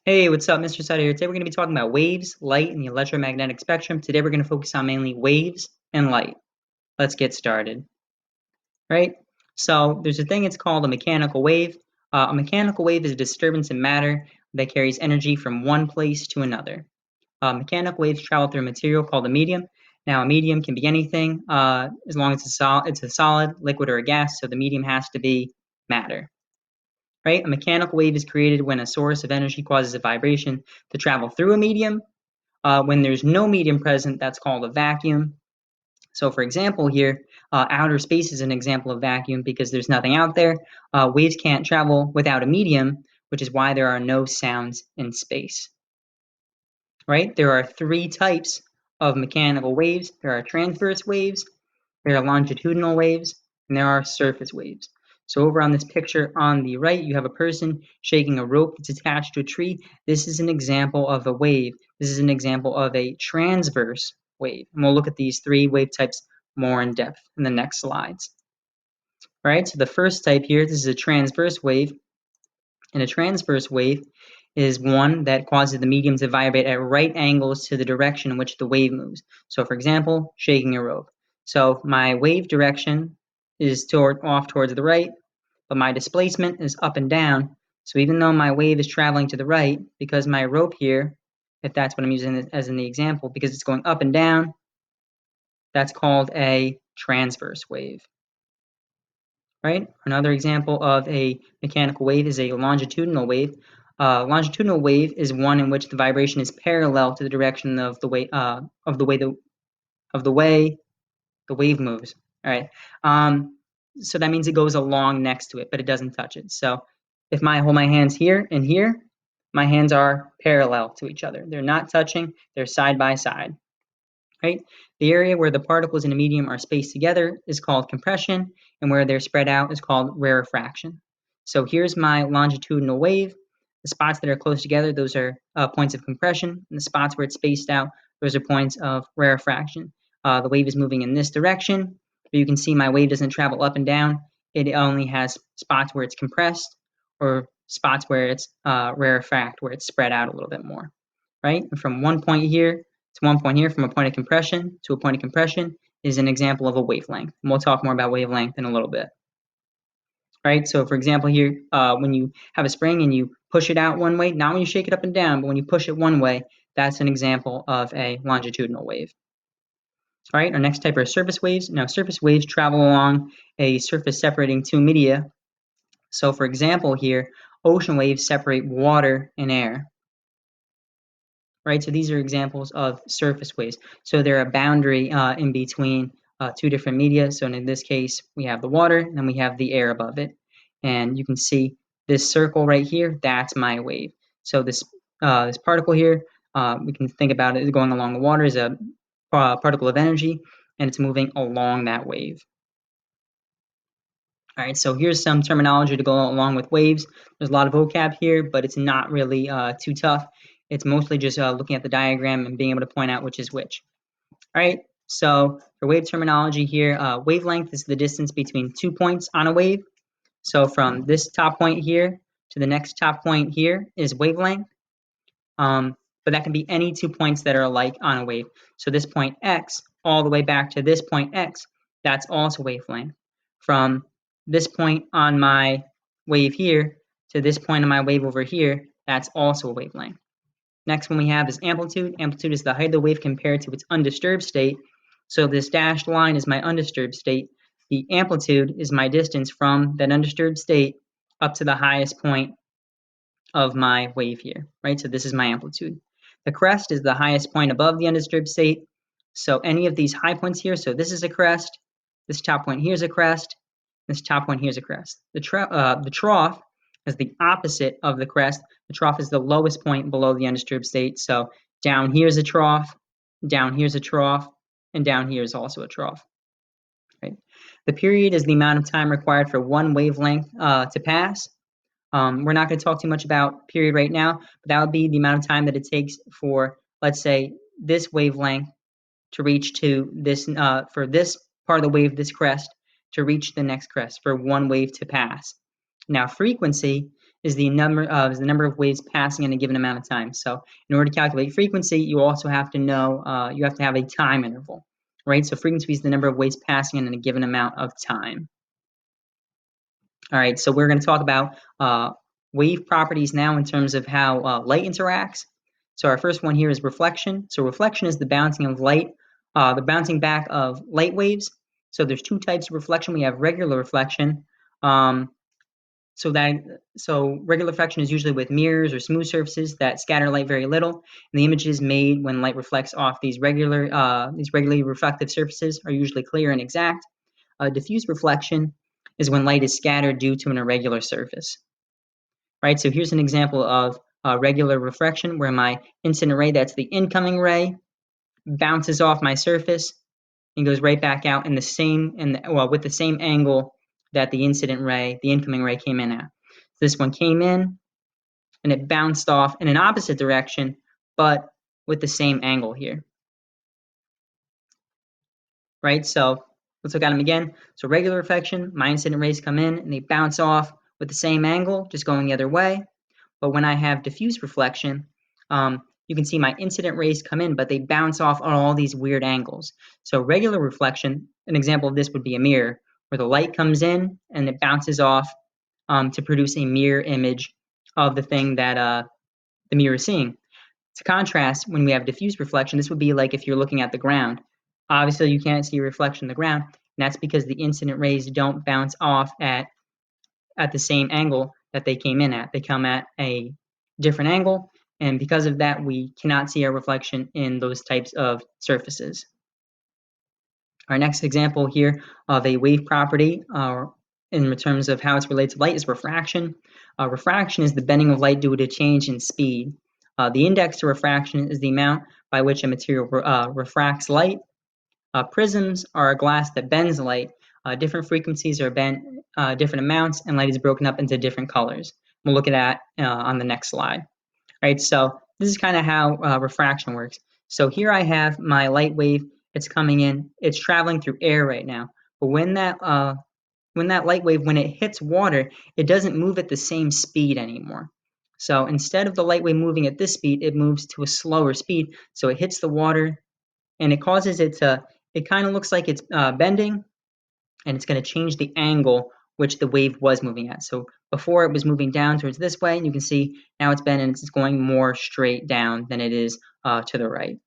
Hey, what's up, Mr. Sutter here. Today we're going to be talking about waves, light, and the electromagnetic spectrum. Today we're going to focus on mainly waves and light. Let's get started. Right? So there's a thing, it's called a mechanical wave. A mechanical wave is a disturbance in matter that carries energy from one place to another. Mechanical waves travel through a material called a medium. Now, a medium can be anything as long as it's a solid, liquid, or a gas, so the medium has to be matter. Right? A mechanical wave is created when a source of energy causes a vibration to travel through a medium. When there's no medium present, that's called a vacuum. So, for example, here, outer space is an example of vacuum because there's nothing out there. Waves can't travel without a medium, which is why there are no sounds in space. Right? There are three types of mechanical waves. There are transverse waves, there are longitudinal waves, and there are surface waves. So over on this picture on the right, you have a person shaking a rope that's attached to a tree. This is an example of a wave. This is an example of a transverse wave. And we'll look at these three wave types more in depth in the next slides. All right, so the first type here, this is a transverse wave. And a transverse wave is one that causes the medium to vibrate at right angles to the direction in which the wave moves. So for example, shaking a rope. So my wave direction is off towards the right, but my displacement is up and down. So even though my wave is traveling to the right, because my rope here, if that's what I'm using as in the example, because it's going up and down, that's called a transverse wave. Right? Another example of a mechanical wave is a longitudinal wave. Longitudinal wave is one in which the vibration is parallel to the direction of the way the wave moves. All right. So that means it goes along next to it, but it doesn't touch it. So if I hold my hands here and here, my hands are parallel to each other. They're not touching. They're side by side. Right? The area where the particles in a medium are spaced together is called compression, and where they're spread out is called rarefaction. So here's my longitudinal wave. The spots that are close together, those are points of compression, and the spots where it's spaced out, those are points of rarefaction. The wave is moving in this direction, but you can see my wave doesn't travel up and down. It only has spots where it's compressed or spots where it's rarefact, where it's spread out a little bit more. Right? And from one point here to one point here, from a point of compression to a point of compression, is an example of a wavelength. And we'll talk more about wavelength in a little bit. Right? So for example here, when you have a spring and you push it out one way, not when you shake it up and down, but when you push it one way, that's an example of a longitudinal wave. All right, our next type are surface waves. Now, surface waves travel along a surface separating two media. So for example here, ocean waves separate water and air. Right? So these are examples of surface waves. So they're a boundary in between two different media. So in this case, we have the water and then we have the air above it. And you can see this circle right here, that's my wave. So this particle here, we can think about it going along the water is a particle of energy, and it's moving along that wave. All right, so here's some terminology to go along with waves. There's a lot of vocab here, but it's not really too tough. It's mostly just looking at the diagram and being able to point out which is which. All right, so for wave terminology here, wavelength is the distance between 2 points on a wave. So from this top point here to the next top point here is wavelength. But that can be any 2 points that are alike on a wave. So this point X all the way back to this point X, that's also wavelength. From this point on my wave here to this point on my wave over here, that's also a wavelength. Next one we have is amplitude. Amplitude is the height of the wave compared to its undisturbed state. So this dashed line is my undisturbed state. The amplitude is my distance from that undisturbed state up to the highest point of my wave here, right? So this is my amplitude. The crest is the highest point above the undisturbed state. So any of these high points here, so this is a crest, this top point here is a crest, this top point here is a crest. The trough is the opposite of the crest. The trough is the lowest point below the undisturbed state. So down here is a trough, down here is a trough, and down here is also a trough. Right? The period is the amount of time required for one wavelength to pass. We're not going to talk too much about period right now, but that would be the amount of time that it takes for, let's say, this wavelength to reach to this, for this part of the wave, this crest, to reach the next crest, for one wave to pass. Now, frequency is the number of waves passing in a given amount of time. So in order to calculate frequency, you also have to know, you have to have a time interval, right? So frequency is the number of waves passing in a given amount of time. All right, so we're going to talk about wave properties now in terms of how light interacts. So our first one here is reflection. So reflection is the bouncing of light, the bouncing back of light waves. So there's two types of reflection. We have regular reflection. So regular reflection is usually with mirrors or smooth surfaces that scatter light very little. And the images made when light reflects off these regularly reflective surfaces are usually clear and exact. Diffuse reflection is when light is scattered due to an irregular surface. Right, so here's an example of regular reflection where my incident ray, that's the incoming ray, bounces off my surface and goes right back out in the same, with the same angle that the incident ray, the incoming ray, came in at. This one came in and it bounced off in an opposite direction, but with the same angle here. Right, so let's look at them again. So regular reflection, my incident rays come in and they bounce off with the same angle, just going the other way. But when I have diffuse reflection, you can see my incident rays come in, but they bounce off on all these weird angles. So regular reflection, an example of this would be a mirror, where the light comes in and it bounces off to produce a mirror image of the thing that the mirror is seeing. To contrast, when we have diffuse reflection, this would be like if you're looking at the ground. Obviously, you can't see a reflection in the ground, and that's because the incident rays don't bounce off at the same angle that they came in at. They come at a different angle, and because of that, we cannot see our reflection in those types of surfaces. Our next example here of a wave property in terms of how it's related to light is refraction. Refraction is the bending of light due to change in speed. The index to refraction is the amount by which a material refracts light. Prisms are a glass that bends light. Different frequencies are bent different amounts, and light is broken up into different colors. We'll look at that on the next slide. All right, so this is kind of how refraction works. So here I have my light wave. It's coming in. It's traveling through air right now. But when that light wave, when it hits water, it doesn't move at the same speed anymore. So instead of the light wave moving at this speed, it moves to a slower speed. So it hits the water, and it causes it to, it kind of looks like it's bending, and it's going to change the angle which the wave was moving at. So before it was moving down towards this way, and you can see now it's bent and it's going more straight down than it is to the right.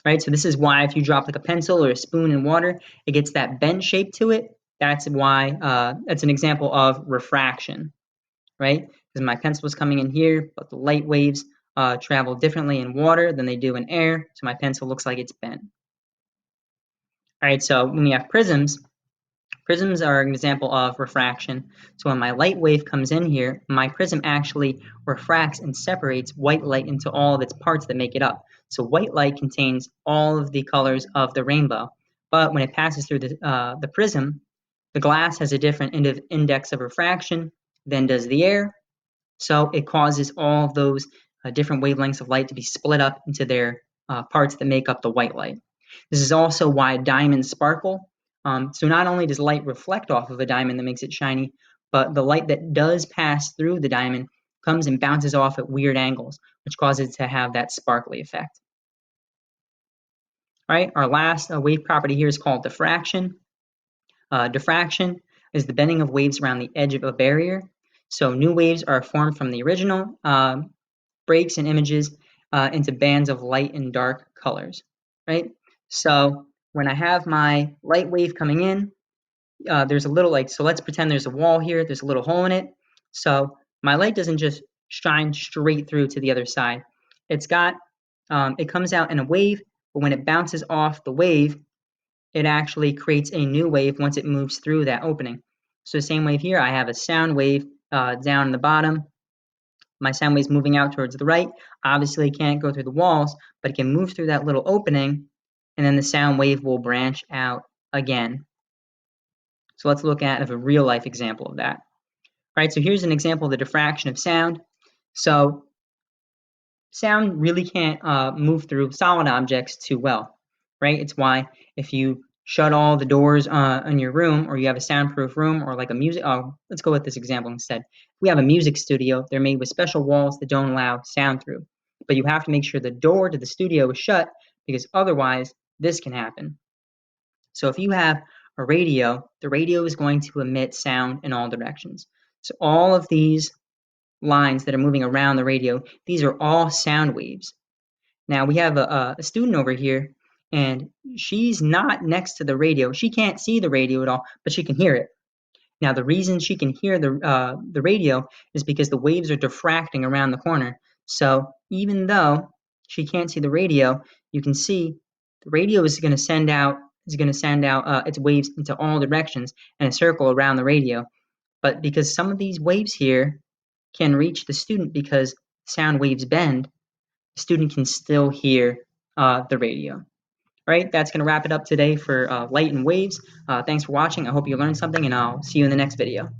Right, so this is why if you drop like a pencil or a spoon in water, it gets that bent shape to it. That's why, that's an example of refraction, right? Because my pencil is coming in here, but the light waves travel differently in water than they do in air, so my pencil looks like it's bent. All right, so when we have prisms, prisms are an example of refraction. So when my light wave comes in here, my prism actually refracts and separates white light into all of its parts that make it up. So white light contains all of the colors of the rainbow, but when it passes through the prism, the glass has a different index of refraction than does the air. So it causes all of those different wavelengths of light to be split up into their parts that make up the white light. This is also why diamonds sparkle. So not only does light reflect off of a diamond that makes it shiny, but the light that does pass through the diamond comes and bounces off at weird angles, which causes it to have that sparkly effect. All right, our last wave property here is called diffraction. Diffraction is the bending of waves around the edge of a barrier. So new waves are formed from the original, breaks and images into bands of light and dark colors, right? So when I have my light wave coming in, there's a little so let's pretend there's a wall here, there's a little hole in it. So my light doesn't just shine straight through to the other side. It's got, it comes out in a wave, but when it bounces off the wave, it actually creates a new wave once it moves through that opening. So the same wave here, I have a sound wave down in the bottom. My sound wave is moving out towards the right. Obviously, it can't go through the walls, but it can move through that little opening, and then the sound wave will branch out again. So let's look at a real life example of that. All right, so here's an example of the diffraction of sound. So sound really can't move through solid objects too well, right? It's why if you shut all the doors in your room, or you have a soundproof room, or like a music. Oh, let's go with this example instead. We have a music studio. They're made with special walls that don't allow sound through, but you have to make sure the door to the studio is shut because otherwise this can happen. So if you have a radio, the radio is going to emit sound in all directions. So all of these lines that are moving around the radio, these are all sound waves. Now we have a student over here, and she's not next to the radio. She can't see the radio at all, but she can hear it. Now the reason she can hear the radio is because the waves are diffracting around the corner. So even though she can't see the radio, you can see the radio is going to send out its waves into all directions and a circle around the radio. But because some of these waves here can reach the student because sound waves bend, the student can still hear the radio. All right, that's going to wrap it up today for light and waves. Thanks for watching. I hope you learned something, and I'll see you in the next video.